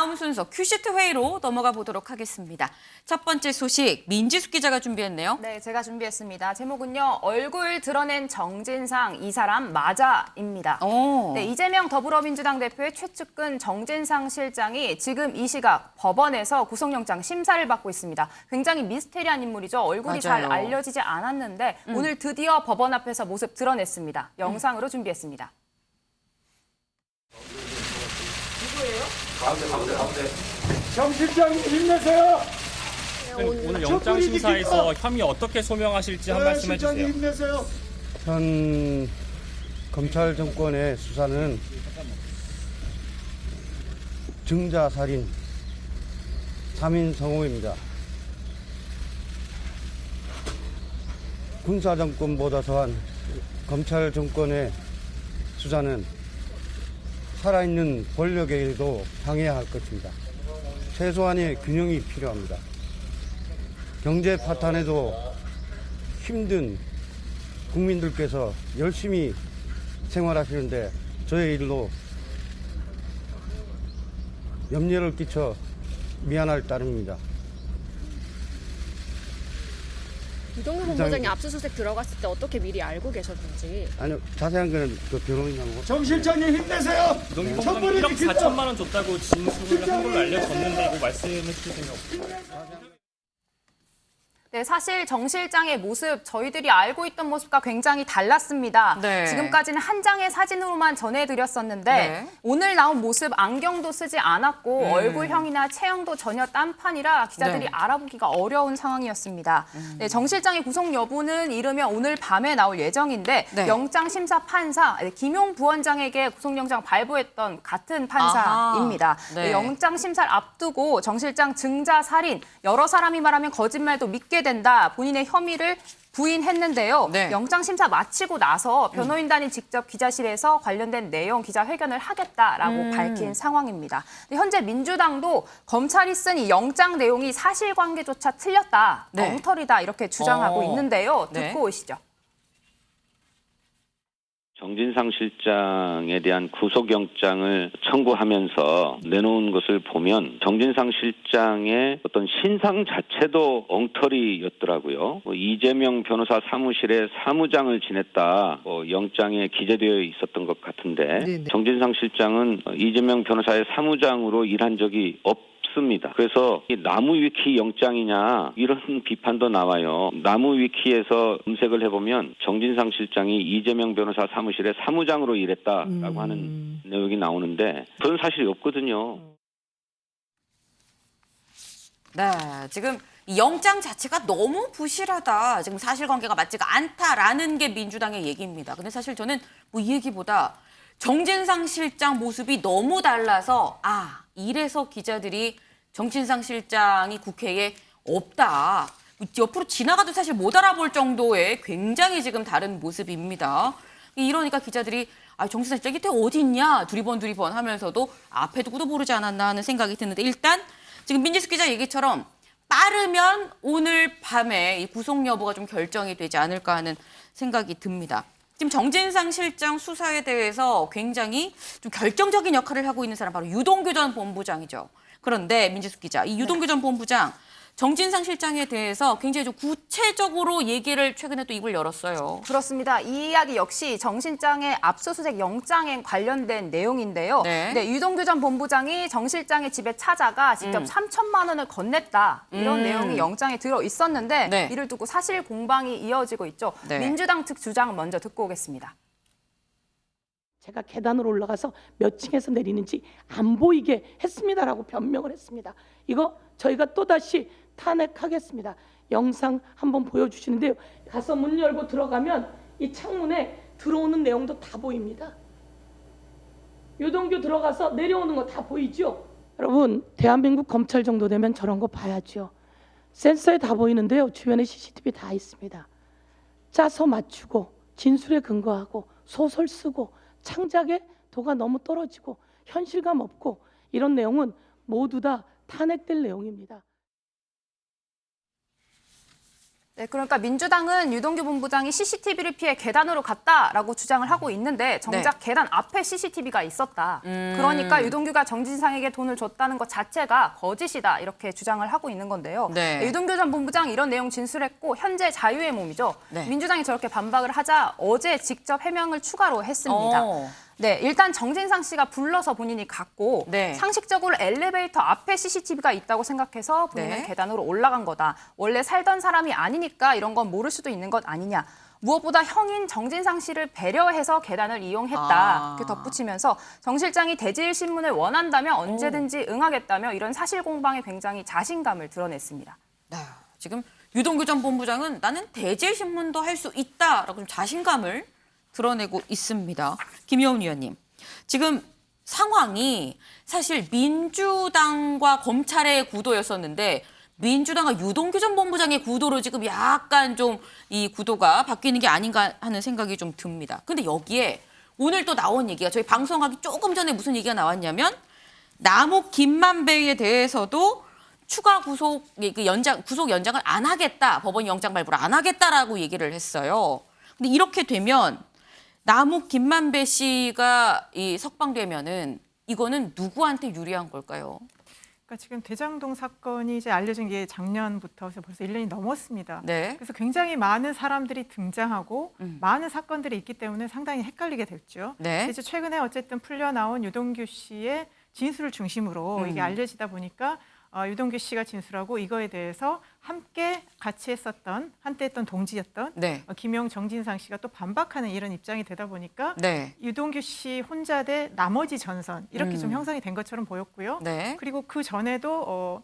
다음 순서 큐시트 회의로 넘어가 보도록 하겠습니다. 첫 번째 소식 민지숙 기자가 준비했네요. 네, 제가 준비했습니다. 제목은요. 얼굴 드러낸 정진상 이 사람 맞아입니다. 네, 이재명 더불어민주당 대표의 최측근 정진상 실장이 지금 이 시각 법원에서 구속영장 심사를 받고 있습니다. 굉장히 미스테리한 인물이죠. 얼굴이 잘 알려지지 않았는데 오늘 드디어 법원 앞에서 모습 드러냈습니다. 영상으로 준비했습니다. 가운데. 정 실장님 힘내세요. 오늘 영장 심사에서 혐의 어떻게 소명하실지 한 말씀 해주세요. 힘내세요. 현 검찰 정권의 수사는 증자살인 3인 성호입니다. 군사정권보다 더한 검찰 정권의 수사는 살아있는 권력에도 방해할 것입니다. 최소한의 균형이 필요합니다. 경제 파탄에도 힘든 국민들께서 열심히 생활하시는데 저의 일로 염려를 끼쳐 미안할 따름입니다. 유동규 본부장이 압수수색 들어갔을 때 어떻게 미리 알고 계셨는지. 아니요, 자세한 거는 그 변호인하고. 정 실장님 힘내세요. 유동규 본부장이 1억 4천만 원 줬다고 진술을 한 걸로 알려졌는데 이거 말씀해 주실 생각 없어요? 네, 사실 정 실장의 모습 저희들이 알고 있던 모습과 굉장히 달랐습니다. 네. 지금까지는 한 장의 사진으로만 전해드렸었는데 오늘 나온 모습 안경도 쓰지 않았고 얼굴형이나 체형도 전혀 딴판이라 기자들이 알아보기가 어려운 상황이었습니다. 네, 정 실장의 구속 여부는 이르면 오늘 밤에 나올 예정인데 영장심사 판사 김용 부원장에게 구속영장 발부했던 같은 판사입니다. 네, 영장심사를 앞두고 정 실장 증자살인 여러 사람이 말하면 거짓말도 믿게 된다. 본인의 혐의를 부인했는데요. 영장심사 마치고 나서 변호인단이 직접 기자실에서 관련된 내용 기자회견을 하겠다라고 밝힌 상황입니다. 현재 민주당도 검찰이 쓴 이 영장 내용이 사실관계조차 틀렸다. 엉터리다 이렇게 주장하고 있는데요. 듣고 오시죠. 정진상 실장에 대한 구속영장을 청구하면서 내놓은 것을 보면 정진상 실장의 어떤 신상 자체도 엉터리였더라고요. 이재명 변호사 사무실에 사무장을 지냈다 영장에 기재되어 있었던 것 같은데 정진상 실장은 이재명 변호사의 사무장으로 일한 적이 없습니다. 그래서 나무위키 영장이냐 이런 비판도 나와요. 나무위키에서 검색을 해보면 정진상 실장이 이재명 변호사 사무실에 사무장으로 일했다라고 하는 내용이 나오는데 그런 사실이 없거든요. 네, 지금 이 영장 자체가 너무 부실하다. 지금 사실관계가 맞지가 않다라는 게 민주당의 얘기입니다. 근데 사실 저는 뭐 이 얘기보다 정진상 실장 모습이 너무 달라서 이래서 기자들이 정진상 실장이 국회에 없다. 옆으로 지나가도 사실 못 알아볼 정도의 굉장히 지금 다른 모습입니다. 이러니까 기자들이 정진상 실장이 어디 있냐 두리번 하면서도 앞에 두고도 모르지 않았나 하는 생각이 드는데 일단 지금 민지숙 기자 얘기처럼 빠르면 오늘 밤에 이 구속 여부가 좀 결정이 되지 않을까 하는 생각이 듭니다. 지금 정진상 실장 수사에 대해서 굉장히 좀 결정적인 역할을 하고 있는 사람 바로 유동규 전 본부장이죠. 그런데 민지숙 기자, 이 유동규 전 본부장 정진상 실장에 대해서 굉장히 좀 구체적으로 얘기를 최근에 또 입을 열었어요. 그렇습니다. 이 이야기 역시 정 실장의 압수수색 영장에 관련된 내용인데요. 유동규 전 본부장이 정 실장의 집에 찾아가 직접 3천만 원을 건넸다. 이런 내용이 영장에 들어 있었는데 이를 두고 사실 공방이 이어지고 있죠. 민주당 측 주장을 먼저 듣고 오겠습니다. 제가 계단으로 올라가서 몇 층에서 내리는지 안 보이게 했습니다라고 변명을 했습니다. 이거 저희가 또다시 탄핵하겠습니다. 영상 한번 보여주시는데요. 가서 문 열고 들어가면 이 창문에 들어오는 내용도 다 보입니다. 유동규 들어가서 내려오는 거 다 보이죠? 여러분, 대한민국 검찰 정도 되면 저런 거 봐야죠. 센서에 다 보이는데요. 주변에 CCTV 다 있습니다. 짜서 맞추고 진술에 근거하고 소설 쓰고 창작의 도가 너무 떨어지고 현실감 없고 이런 내용은 모두 다 탄핵될 내용입니다. 네, 그러니까 민주당은 유동규 본부장이 CCTV를 피해 계단으로 갔다라고 주장을 하고 있는데 정작 계단 앞에 CCTV가 있었다. 그러니까 유동규가 정진상에게 돈을 줬다는 것 자체가 거짓이다 이렇게 주장을 하고 있는 건데요. 네. 유동규 전 본부장 이런 내용 진술했고 현재 자유의 몸이죠. 네. 민주당이 저렇게 반박을 하자 어제 직접 해명을 추가로 했습니다. 네, 일단 정진상 씨가 불러서 본인이 갔고 네. 상식적으로 엘리베이터 앞에 CCTV가 있다고 생각해서 본인은 네. 계단으로 올라간 거다. 원래 살던 사람이 아니니까 이런 건 모를 수도 있는 것 아니냐. 무엇보다 형인 정진상 씨를 배려해서 계단을 이용했다. 이렇게 덧붙이면서 정 실장이 대질 신문을 원한다면 언제든지 응하겠다며 이런 사실 공방에 굉장히 자신감을 드러냈습니다. 네, 지금 유동규 전 본부장은 나는 대질 신문도 할 수 있다라고 좀 자신감을 드러내고 있습니다. 김효은 의원님, 지금 상황이 사실 민주당과 검찰의 구도였었는데 민주당과 유동규 전 본부장의 구도로 지금 약간 좀 이 구도가 바뀌는 게 아닌가 하는 생각이 좀 듭니다. 근데 여기에 오늘 또 나온 얘기가 저희 방송하기 조금 전에 무슨 얘기가 나왔냐면 남욱 김만배에 대해서도 추가 구속 연장을 안 하겠다. 법원이 영장 발부를 안 하겠다라고 얘기를 했어요. 근데 이렇게 되면 남욱 김만배 씨가 이 석방되면은 이거는 누구한테 유리한 걸까요? 그러니까 지금 대장동 사건이 이제 알려진 게 작년부터 벌써 1년이 넘었습니다. 네. 그래서 굉장히 많은 사람들이 등장하고 많은 사건들이 있기 때문에 상당히 헷갈리게 됐죠. 네. 이제 최근에 어쨌든 풀려 나온 유동규 씨의 진술을 중심으로 이게 알려지다 보니까 유동규 씨가 진술하고 이거에 대해서 함께 같이 했었던 한때 했던 동지였던 네. 김용 정진상 씨가 또 반박하는 이런 입장이 되다 보니까 네. 유동규 씨 혼자 대 나머지 전선 이렇게 좀 형성이 된 것처럼 보였고요. 네. 그리고 그 전에도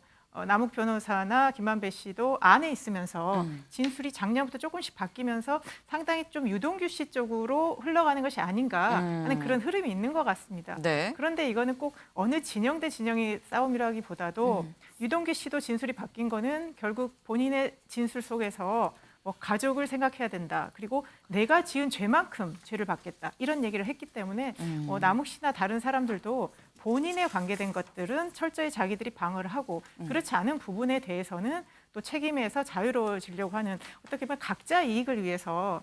남욱 변호사나 김만배 씨도 안에 있으면서 진술이 작년부터 조금씩 바뀌면서 상당히 좀 유동규 씨 쪽으로 흘러가는 것이 아닌가 하는 그런 흐름이 있는 것 같습니다. 네. 그런데 이거는 꼭 어느 진영 대 진영의 싸움이라기보다도 유동규 씨도 진술이 바뀐 거는 결국 본인의 진술 속에서 뭐 가족을 생각해야 된다. 그리고 내가 지은 죄만큼 죄를 받겠다. 이런 얘기를 했기 때문에 남욱 씨나 다른 사람들도 본인에 관계된 것들은 철저히 자기들이 방어를 하고 그렇지 않은 부분에 대해서는 또 책임에서 자유로워지려고 하는 어떻게 보면 각자 이익을 위해서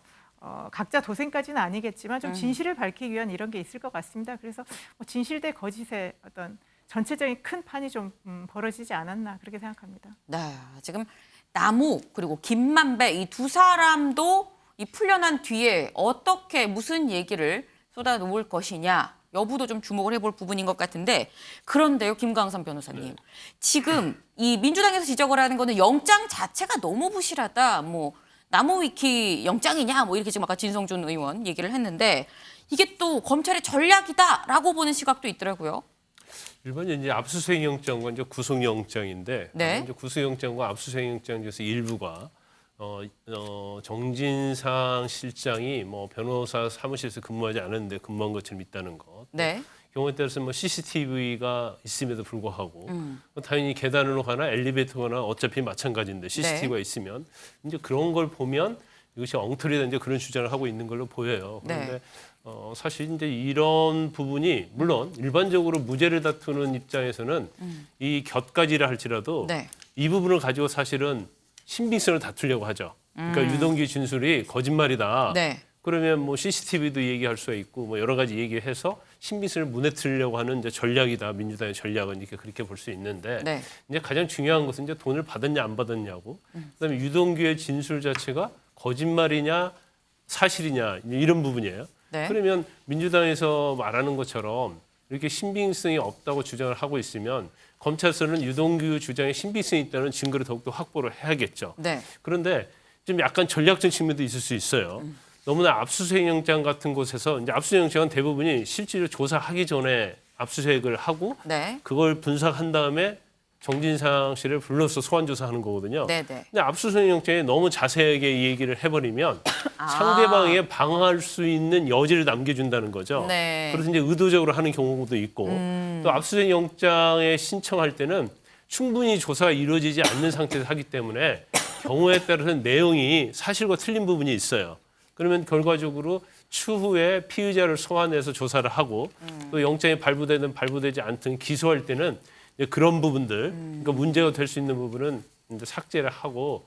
각자 도생까지는 아니겠지만 좀 진실을 밝히기 위한 이런 게 있을 것 같습니다. 그래서 진실 대 거짓의 어떤 전체적인 큰 판이 좀 벌어지지 않았나 그렇게 생각합니다. 네, 지금 남욱 그리고 김만배 이 두 사람도 이 풀려난 뒤에 어떻게 무슨 얘기를 쏟아놓을 것이냐 여부도 좀 주목을 해볼 부분인 것 같은데 그런데요, 김광선 변호사님. 네. 지금 이 민주당에서 지적을 하는 거는 영장 자체가 너무 부실하다. 뭐 나무위키 영장이냐 뭐 이렇게 지금 아까 진성준 의원 얘기를 했는데 이게 또 검찰의 전략이다라고 보는 시각도 있더라고요. 일반적으로 이제 압수수색 영장과 이제 구속 영장인데 네. 이제 구속 영장과 압수수색 영장 중에서 일부가 정진상 실장이 뭐 변호사 사무실에서 근무하지 않았는데 근무한 것처럼 있다는 것. 네. 경우에 따라서 뭐 CCTV가 있음에도 불구하고 당연히 계단으로 가나 엘리베이터 가나 어차피 마찬가지인데 CCTV가 네. 있으면 이제 그런 걸 보면 이것이 엉터리다 이제 그런 주장을 하고 있는 걸로 보여요. 그런데 네. 사실 이제 이런 부분이 물론 일반적으로 무죄를 다투는 입장에서는 이 곁가지라 할지라도 네. 이 부분을 가지고 사실은 신빙성을 다투려고 하죠. 그러니까 유동규 진술이 거짓말이다. 네. 그러면 뭐 CCTV도 얘기할 수가 있고 뭐 여러 가지 얘기해서 신빙성을 무너뜨리려고 하는 이제 전략이다. 민주당의 전략은 이렇게 그렇게 볼 수 있는데 네. 이제 가장 중요한 것은 이제 돈을 받았냐 안 받았냐고. 그다음에 유동규의 진술 자체가 거짓말이냐 사실이냐 이런 부분이에요. 네. 그러면 민주당에서 말하는 것처럼 이렇게 신빙성이 없다고 주장을 하고 있으면 검찰에서는 유동규 주장에 신빙성이 있다는 증거를 더욱더 확보를 해야겠죠. 네. 그런데 좀 약간 전략적 측면도 있을 수 있어요. 너무나 압수수색 영장 같은 곳에서 이제 압수수색 영장은 대부분이 실제로 조사하기 전에 압수수색을 하고 네. 그걸 분석한 다음에 정진상 씨를 불러서 소환 조사하는 거거든요. 네. 근데 압수수색 영장에 너무 자세하게 이 얘기를 해버리면 상대방에게 방어할 수 있는 여지를 남겨준다는 거죠. 네. 그래서 이제 의도적으로 하는 경우도 있고 또 압수수색 영장에 신청할 때는 충분히 조사가 이루어지지 않는 상태에서 하기 때문에 경우에 따라서는 내용이 사실과 틀린 부분이 있어요. 그러면 결과적으로 추후에 피의자를 소환해서 조사를 하고 또 영장이 발부되든 발부되지 않든 기소할 때는 그런 부분들, 그러니까 문제가 될 수 있는 부분은 이제 삭제를 하고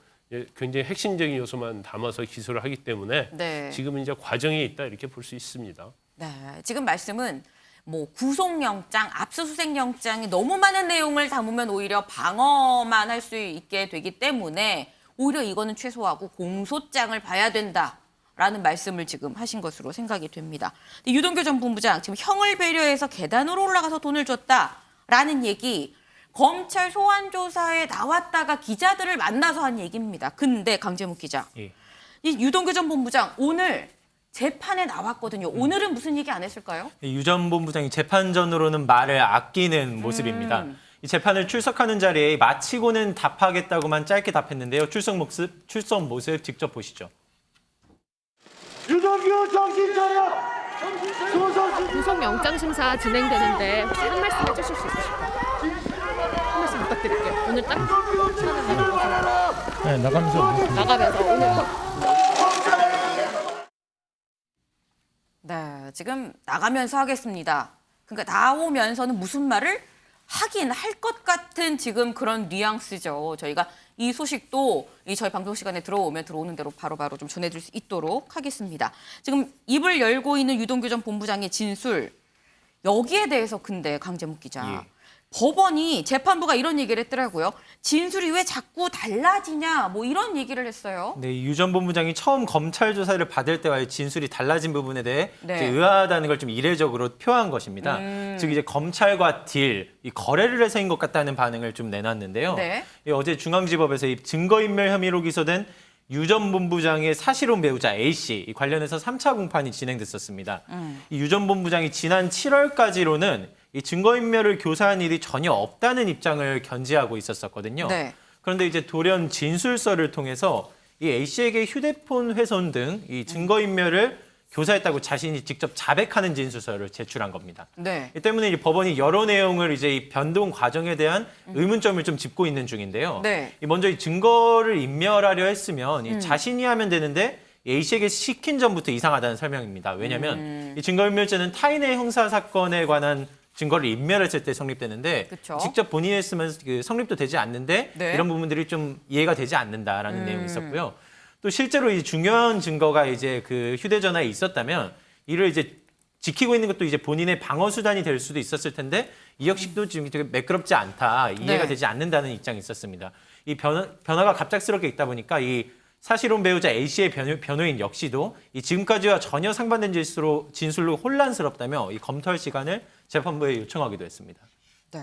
굉장히 핵심적인 요소만 담아서 기소를 하기 때문에 네. 지금은 이제 과정에 있다 이렇게 볼 수 있습니다. 네, 지금 말씀은 뭐 구속영장, 압수수색영장이 너무 많은 내용을 담으면 오히려 방어만 할 수 있게 되기 때문에 오히려 이거는 최소화하고 공소장을 봐야 된다라는 말씀을 지금 하신 것으로 생각이 됩니다. 근데 유동규 전 본부장 지금 형을 배려해서 계단으로 올라가서 돈을 줬다라는 얘기 검찰 소환 조사에 나왔다가 기자들을 만나서 한 얘기입니다. 근데 강재묵 기자, 예. 이 유동규 전 본부장 오늘 재판에 나왔거든요. 오늘은 무슨 얘기 안 했을까요? 유 전 본부장이 재판 전으로는 말을 아끼는 모습입니다. 이 재판을 출석하는 자리에 마치고는 답하겠다고만 짧게 답했는데요. 출석 모습 직접 보시죠. 유동규 정신 차려! 구속영장 심사 진행되는데 혹시 한 말씀 해주실 수 있으실까요? 한 말씀 부탁드릴게요. 오늘 딱 네, 나가면서 오늘 네, 지금 나가면서 하겠습니다. 그러니까 나오면서는 무슨 말을 하긴 할 것 같은 지금 그런 뉘앙스죠. 저희가 이 소식도 이 저희 방송 시간에 들어오는 대로 바로바로 좀 전해드릴 수 있도록 하겠습니다. 지금 입을 열고 있는 유동규 전 본부장의 진술, 여기에 대해서 근데 강재묵 기자, 법원이 재판부가 이런 얘기를 했더라고요. 진술이 왜 자꾸 달라지냐 뭐 이런 얘기를 했어요. 네, 유 전 본부장이 처음 검찰 조사를 받을 때와의 진술이 달라진 부분에 대해 네. 이제 의아하다는 걸 좀 이례적으로 표한 것입니다. 즉 이제 검찰과 이 거래를 해서인 것 같다는 반응을 좀 내놨는데요. 네. 어제 중앙지법에서 이 증거인멸 혐의로 기소된 유 전 본부장의 사실혼 배우자 A씨 관련해서 3차 공판이 진행됐었습니다. 이 유 전 본부장이 지난 7월까지로는 이 증거인멸을 교사한 일이 전혀 없다는 입장을 견지하고 있었거든요. 네. 그런데 이제 돌연 진술서를 통해서 이 A씨에게 휴대폰 훼손 등 이 증거인멸을 교사했다고 자신이 직접 자백하는 진술서를 제출한 겁니다. 네. 이 때문에 이제 법원이 여러 내용을 이제 이 변동 과정에 대한 의문점을 좀 짚고 있는 중인데요. 네. 먼저 이 증거를 인멸하려 했으면 이 자신이 하면 되는데 A씨에게 시킨 점부터 이상하다는 설명입니다. 왜냐하면 이 증거인멸죄는 타인의 형사 사건에 관한 증거를 인멸했을 때 성립되는데 그쵸. 직접 본인이 했으면 그 성립도 되지 않는데 네. 이런 부분들이 좀 이해가 되지 않는다라는 내용이 있었고요. 또 실제로 이 중요한 증거가 이제 그 휴대전화에 있었다면 이를 이제 지키고 있는 것도 이제 본인의 방어 수단이 될 수도 있었을 텐데 이 역시도 지금 되게 매끄럽지 않다, 이해가 네. 되지 않는다는 입장이 있었습니다. 이 변화가 갑작스럽게 있다 보니까 이 사실혼 배우자 A씨의 변호인 역시도 이 지금까지와 전혀 상반된 진술로 혼란스럽다며 이 검토할 시간을 재판부에 요청하기도 했습니다. 네.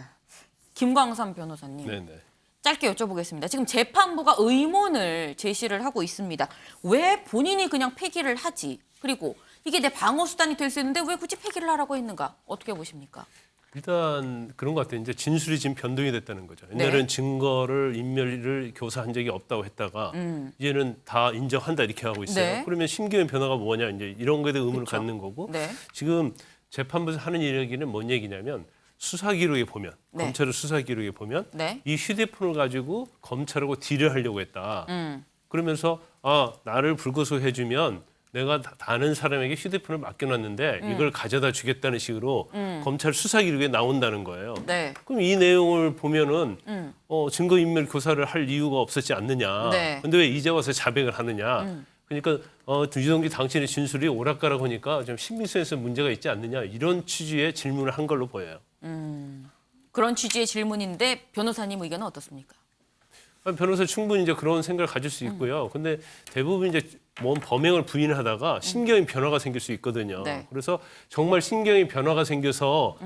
김광삼 변호사님. 네네. 짧게 여쭤보겠습니다. 지금 재판부가 의문을 제시를 하고 있습니다. 왜 본인이 그냥 폐기를 하지? 그리고 이게 내 방어 수단이 될 수 있는데 왜 굳이 폐기를 하라고 했는가? 어떻게 보십니까? 일단 그런 것 같아요. 이제 진술이 지금 변동이 됐다는 거죠. 옛날에는 네. 증거를 인멸을 교사한 적이 없다고 했다가 이제는 다 인정한다 이렇게 하고 있어요. 네. 그러면 심경의 변화가 뭐냐 이제 이런 거에 대해 의문을 그렇죠. 갖는 거고 네. 지금 재판부에서 하는 얘기는 뭔 얘기냐면 수사 기록에 보면 네. 검찰의 수사 기록에 보면 네. 이 휴대폰을 가지고 검찰하고 딜을 하려고 했다. 그러면서 나를 불구속해주면 내가 다른 사람에게 휴대폰을 맡겨놨는데 이걸 가져다 주겠다는 식으로 검찰 수사 기록에 나온다는 거예요. 네. 그럼 이 내용을 보면은 증거인멸 교사를 할 이유가 없었지 않느냐. 네. 근데 왜 이제 와서 자백을 하느냐. 그러니까 유동규 당신의 진술이 오락가락 하니까 좀 신빙성에서 문제가 있지 않느냐. 이런 취지의 질문을 한 걸로 보여요. 그런 취지의 질문인데 변호사님 의견은 어떻습니까? 변호사 충분히 이제 그런 생각을 가질 수 있고요. 근데 대부분 이제 뭔 범행을 부인하다가 신경의 변화가 생길 수 있거든요. 네. 그래서 정말 신경의 변화가 생겨서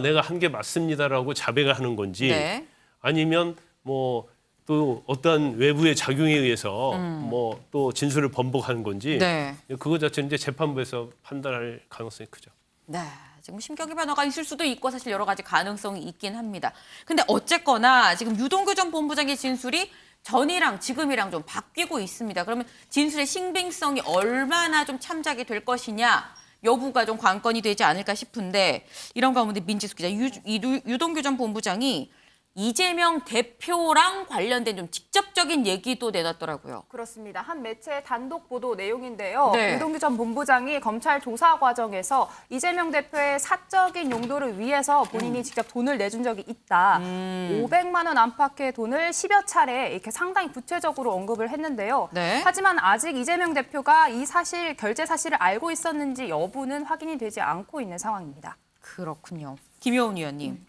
내가 한 게 맞습니다라고 자백을 하는 건지 네. 아니면 뭐 또 어떠한 외부의 작용에 의해서 뭐 또 진술을 번복하는 건지 네. 그거 자체는 이제 재판부에서 판단할 가능성이 크죠. 네. 지금 심경의 변화가 있을 수도 있고 사실 여러 가지 가능성이 있긴 합니다. 근데 어쨌거나 지금 유동규 전 본부장의 진술이 전이랑 지금이랑 좀 바뀌고 있습니다. 그러면 진술의 신빙성이 얼마나 좀 참작이 될 것이냐 여부가 좀 관건이 되지 않을까 싶은데 이런 가운데 민지숙 기자, 유동규 전 본부장이 이재명 대표랑 관련된 좀 직접적인 얘기도 내놨더라고요. 그렇습니다. 한 매체 단독 보도 내용인데요. 네. 유동규 전 본부장이 검찰 조사 과정에서 이재명 대표의 사적인 용도를 위해서 본인이 직접 돈을 내준 적이 있다. 500만 원 안팎의 돈을 10여 차례 이렇게 상당히 구체적으로 언급을 했는데요. 네. 하지만 아직 이재명 대표가 이 사실, 결제 사실을 알고 있었는지 여부는 확인이 되지 않고 있는 상황입니다. 그렇군요. 김효은 의원님.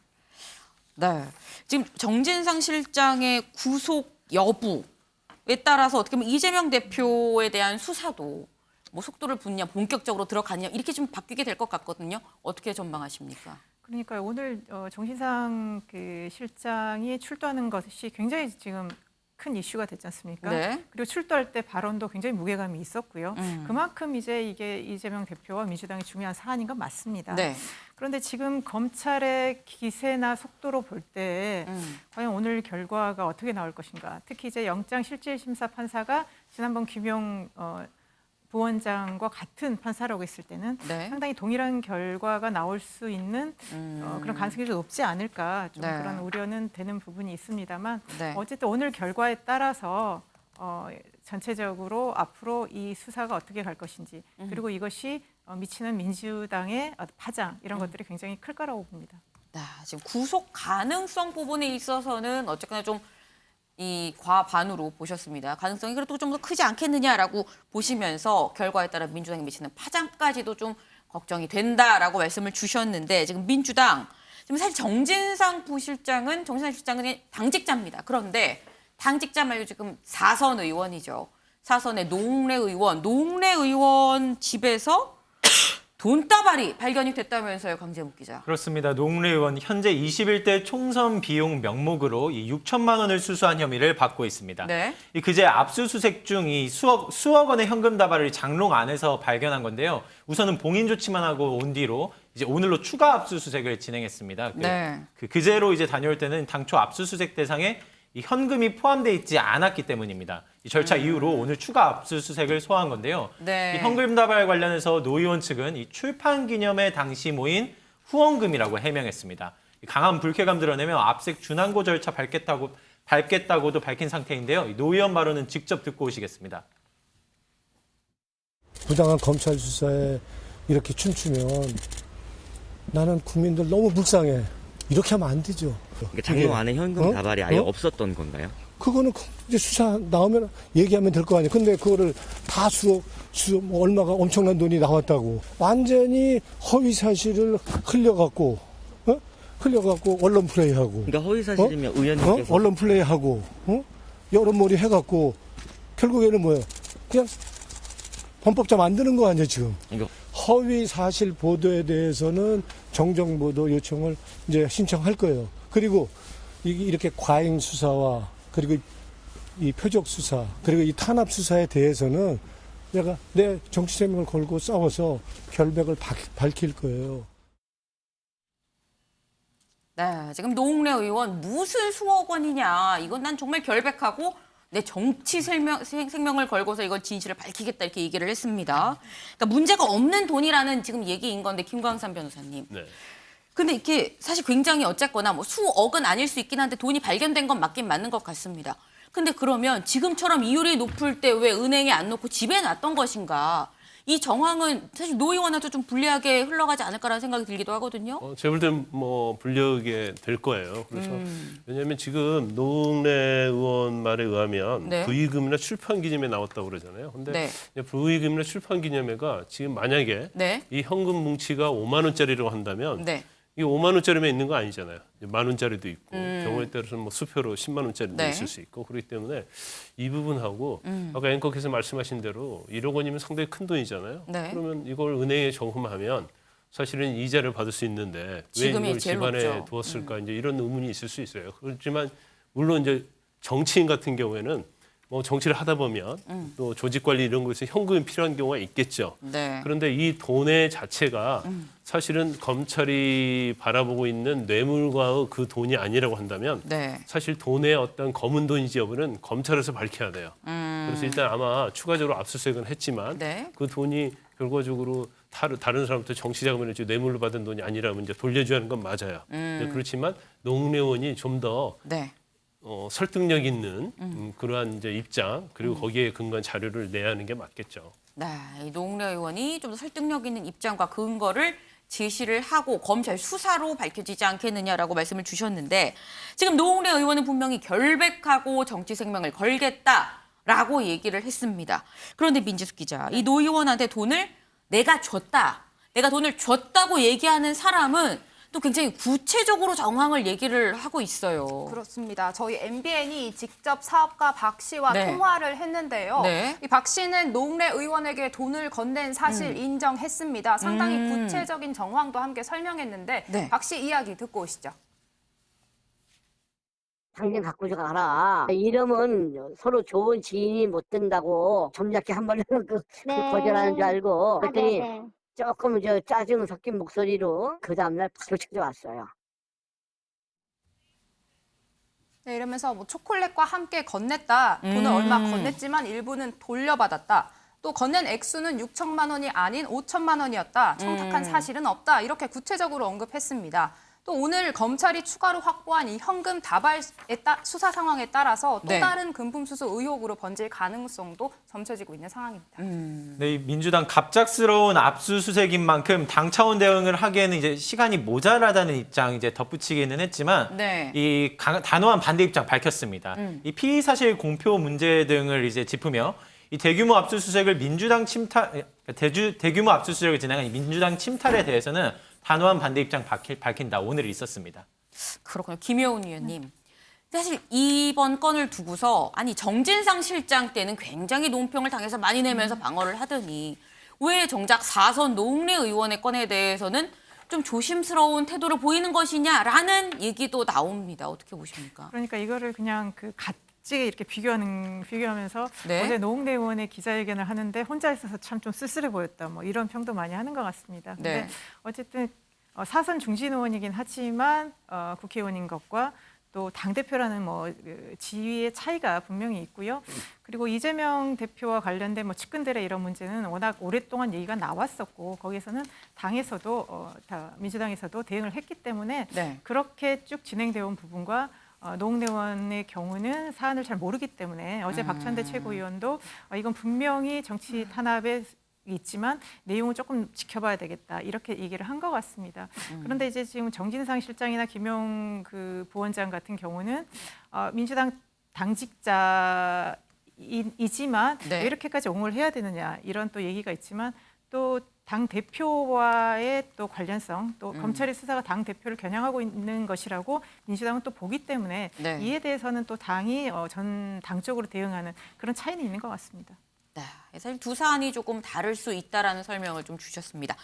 네. 지금 정진상 실장의 구속 여부에 따라서 어떻게 보면 이재명 대표에 대한 수사도 뭐 속도를 붙냐, 본격적으로 들어가냐 이렇게 좀 바뀌게 될 것 같거든요. 어떻게 전망하십니까? 그러니까요. 오늘 정진상 그 실장이 출두하는 것이 굉장히 지금 큰 이슈가 됐지 않습니까? 네. 그리고 출두할 때 발언도 굉장히 무게감이 있었고요. 그만큼 이제 이게 이재명 대표와 민주당이 중요한 사안인 건 맞습니다. 네. 그런데 지금 검찰의 기세나 속도로 볼 때 과연 오늘 결과가 어떻게 나올 것인가? 특히 이제 영장실질심사 판사가 지난번 김용 부원장과 같은 판사라고 했을 때는 네. 상당히 동일한 결과가 나올 수 있는 그런 가능성이 좀 높지 않을까 좀 네. 그런 우려는 되는 부분이 있습니다만 네. 어쨌든 오늘 결과에 따라서 전체적으로 앞으로 이 수사가 어떻게 갈 것인지 그리고 이것이 미치는 민주당의 파장 이런 것들이 굉장히 클 거라고 봅니다. 지금 구속 가능성 부분에 있어서는 어쨌거나 좀 이 과반으로 보셨습니다. 가능성이 그래도 좀 더 크지 않겠느냐라고 보시면서 결과에 따라 민주당이 미치는 파장까지도 좀 걱정이 된다라고 말씀을 주셨는데 지금 민주당 지금 사실 정진상 실장은 당직자입니다. 그런데 당직자 말고 지금 4선 의원이죠. 4선의 노웅래 의원 집에서 돈다발이 발견이 됐다면서요, 강재묵 기자. 그렇습니다. 노웅래 의원 현재 21대 총선 비용 명목으로 이 6천만 원을 수수한 혐의를 받고 있습니다. 네. 이 그제 압수수색 중 이 수억 원의 현금 다발을 장롱 안에서 발견한 건데요. 우선은 봉인 조치만 하고 온 뒤로 이제 오늘로 추가 압수수색을 진행했습니다. 네. 그제로 이제 다녀올 때는 당초 압수수색 대상에 이 현금이 포함되어 있지 않았기 때문입니다. 이 절차 이후로 오늘 추가 압수수색을 소화한 건데요. 네. 이 현금 다발 관련해서 노 의원 측은 이 출판 기념회 당시 모인 후원금이라고 해명했습니다. 강한 불쾌감 드러내며 압색 준항고 절차 밟겠다고도 밝힌 상태인데요. 노 의원 발언은 직접 듣고 오시겠습니다. 부당한 검찰 수사에 이렇게 춤추면 나는 국민들 너무 불쌍해. 이렇게 하면 안 되죠. 그러니까 장롱 안에 현금 다발이 아예 없었던 건가요? 그거는 이제 수사 나오면 얘기하면 될 거 아니에요. 근데 그거를 다 뭐 얼마가 엄청난 돈이 나왔다고. 완전히 허위 사실을 흘려갖고 언론 플레이하고. 그러니까 허위 사실이면 의원님께서 언론 플레이하고, 여론몰이 해갖고, 결국에는 뭐예요? 그냥 범법자 만드는 거 아니에요, 지금. 허위 사실 보도에 대해서는 정정보도 요청을 이제 신청할 거예요. 그리고 이렇게 과잉 수사와 그리고 이 표적 수사 그리고 이 탄압 수사에 대해서는 내가 내 정치 생명을 걸고 싸워서 결백을 밝힐 거예요. 네, 지금 노웅래 의원 무슨 수억 원이냐. 이건 난 정말 결백하고 내 정치 생명을 걸고서 이걸 진실을 밝히겠다 이렇게 얘기를 했습니다. 그러니까 문제가 없는 돈이라는 지금 얘기인 건데 김광삼 변호사님. 네. 근데 이게 사실 굉장히 어쨌거나 뭐 수억은 아닐 수 있긴 한데 돈이 발견된 건 맞긴 맞는 것 같습니다. 근데 그러면 지금처럼 이율이 높을 때 왜 은행에 안 놓고 집에 놨던 것인가? 이 정황은 사실 노 의원한테 좀 불리하게 흘러가지 않을까라는 생각이 들기도 하거든요. 제가 볼 때는 뭐 불리하게 될 거예요. 그래서 왜냐하면 지금 노웅래 의원 말에 의하면 네. 부의금이나 출판 기념회 나왔다고 그러잖아요. 근데 부의금이나 출판 기념회가 지금 만약에 이 현금 뭉치가 5만 원짜리라고 한다면 이 5만 원짜리만 있는 거 아니잖아요. 만 원짜리도 있고 경우에 따라서는 뭐 수표로 10만 원짜리도 있을 수 있고 그렇기 때문에 이 부분하고 아까 앵커께서 말씀하신 대로 1억 원이면 상당히 큰 돈이잖아요. 그러면 이걸 은행에 저금하면 사실은 이자를 받을 수 있는데 왜 이걸 집안에 두었을까 이제 이런 의문이 있을 수 있어요. 그렇지만 물론 이제 정치인 같은 경우에는 뭐 정치를 하다 보면 또 조직 관리 이런 것에 현금이 필요한 경우가 있겠죠. 그런데 이 돈의 자체가 사실은 검찰이 바라보고 있는 뇌물과의 그 돈이 아니라고 한다면 사실 돈의 어떤 검은 돈인지 여부는 검찰에서 밝혀야 돼요. 그래서 일단 아마 추가적으로 압수수색은 했지만 그 돈이 결과적으로 다른 사람부터 정치자금을 뇌물로 받은 돈이 아니라면 이제 돌려줘야 하는 건 맞아요. 그렇지만 노웅래 의원이 좀 더 네. 설득력 있는 그러한 이제 입장 그리고 거기에 근거한 자료를 내야 하는 게 맞겠죠. 네, 이 노웅래 의원이 좀 더 설득력 있는 입장과 근거를 제시를 하고 검찰 수사로 밝혀지지 않겠느냐라고 말씀을 주셨는데 지금 노웅래 의원은 분명히 결백하고 정치 생명을 걸겠다라고 얘기를 했습니다. 그런데 민지숙 기자, 이 노 의원한테 돈을 내가 줬다, 내가 돈을 줬다고 얘기하는 사람은 또 굉장히 구체적으로 정황을 얘기를 하고 있어요. 그렇습니다. 저희 MBN이 직접 사업가 박 씨와 네. 통화를 했는데요. 네. 이 박 씨는 노웅래 의원에게 돈을 건넨 사실 인정했습니다. 상당히 구체적인 정황도 함께 설명했는데 네. 박 씨 이야기 듣고 오시죠. 당장 갖고 좀 가라. 이러면 서로 좋은 지인이 못 된다고 점잖게 한 번은 거절하는 줄 알고 그랬더니 조금 짜증 섞인 목소리로 그 다음날 바로 찾아왔어요. 네, 이러면서 뭐 초콜릿과 함께 건넸다. 돈을 얼마 건넸지만 일부는 돌려받았다. 또 건넨 액수는 6천만 원이 아닌 5천만 원이었다. 청탁한 사실은 없다. 이렇게 구체적으로 언급했습니다. 또 오늘 검찰이 추가로 확보한 이 현금 다발 수사 상황에 따라서 또 네. 다른 금품수수 의혹으로 번질 가능성도 점쳐지고 있는 상황입니다. 네, 이 민주당 갑작스러운 압수수색인 만큼 당 차원 대응을 하기에는 이제 시간이 모자라다는 입장 이제 덧붙이기는 했지만 네. 이 단호한 반대 입장 밝혔습니다. 이 피의 사실 공표 문제 등을 이제 짚으며 이 대규모 압수수색을 대규모 압수수색을 진행한 이 민주당 침탈에 대해서는 단호한 반대 입장 밝힌다. 오늘 있었습니다. 그렇군요. 김효은 위원님. 사실 이번 건을 두고서 아니 정진상 실장 때는 굉장히 논평을 당해서 많이 내면서 방어를 하더니 왜 정작 4선 노웅래 의원의 건에 대해서는 좀 조심스러운 태도를 보이는 것이냐라는 얘기도 나옵니다. 어떻게 보십니까? 그러니까 이거를 그냥 같이 이렇게 비교하면서 네. 어제 노웅래 의원의 기자회견을 하는데 혼자 있어서 참 좀 쓸쓸해 보였다. 뭐 이런 평도 많이 하는 것 같습니다. 근데 네. 어쨌든 사선 중진 의원이긴 하지만 국회의원인 것과 또 당대표라는 그 지위의 차이가 분명히 있고요. 그리고 이재명 대표와 관련된 측근들의 이런 문제는 워낙 오랫동안 얘기가 나왔었고 거기에서는 당에서도 민주당에서도 대응을 했기 때문에 네. 그렇게 쭉 진행되어 온 부분과 노웅래 의원의 경우는 사안을 잘 모르기 때문에 어제 박찬대 최고위원도 이건 분명히 정치 탄압에 있지만 내용은 조금 지켜봐야 되겠다 이렇게 얘기를 한 것 같습니다. 그런데 이제 지금 정진상 실장이나 김용 부원장 같은 경우는 민주당 당직자이지만 네. 왜 이렇게까지 옹호를 해야 되느냐 이런 또 얘기가 있지만 또 당 대표와의 또 관련성, 또 검찰의 수사가 당 대표를 겨냥하고 있는 것이라고 민주당은 또 보기 때문에 네. 이에 대해서는 또 당이 전 당적으로 대응하는 그런 차이는 있는 것 같습니다. 네, 사실 두 사안이 조금 다를 수 있다라는 설명을 좀 주셨습니다.